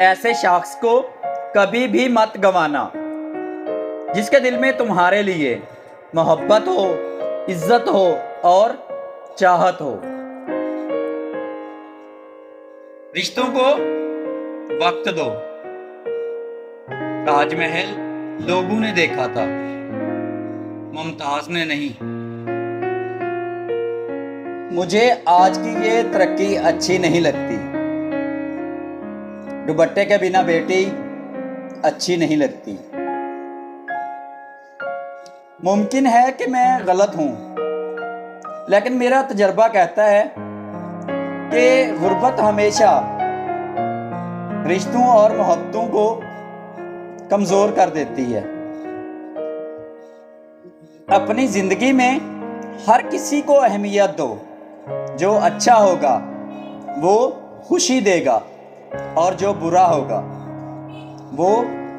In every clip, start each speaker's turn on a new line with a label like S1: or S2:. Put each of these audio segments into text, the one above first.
S1: ऐसे शख्स को कभी भी मत गंवाना जिसके दिल में तुम्हारे लिए मोहब्बत हो, इज्जत हो और चाहत हो। रिश्तों को वक्त दो। ताजमहल लोगों ने देखा था, मुमताज ने नहीं। मुझे आज की ये तरक्की अच्छी नहीं लगती। दुपट्टे के बिना बेटी अच्छी नहीं लगती। मुमकिन है कि मैं गलत हूं, लेकिन मेरा तजर्बा कहता है कि गुर्बत हमेशा रिश्तों और मोहब्बतों को कमज़ोर कर देती है। अपनी ज़िंदगी में हर किसी को अहमियत दो। जो अच्छा होगा वो खुशी देगा और जो बुरा होगा वो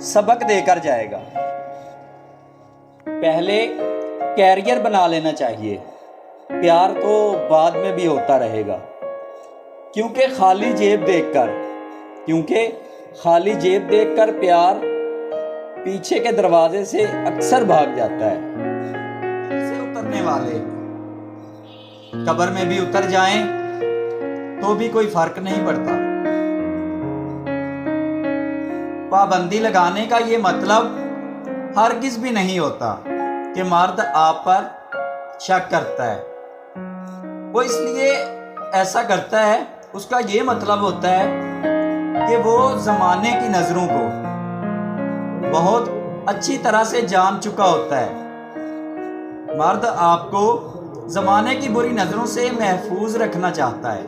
S1: सबक देकर जाएगा। पहले कैरियर बना लेना चाहिए, प्यार तो बाद में भी होता रहेगा। क्योंकि खाली जेब देखकर प्यार पीछे के दरवाजे से अक्सर भाग जाता है। दिल से उतरने वाले कब्र में भी उतर जाएं तो भी कोई फर्क नहीं पड़ता। पाबंदी लगाने का ये मतलब हरगिज़ भी नहीं होता कि मर्द आप पर शक करता है। वो इसलिए ऐसा करता है, उसका ये मतलब होता है कि वो ज़माने की नज़रों को बहुत अच्छी तरह से जान चुका होता है। मर्द आपको ज़माने की बुरी नज़रों से महफूज रखना चाहता है।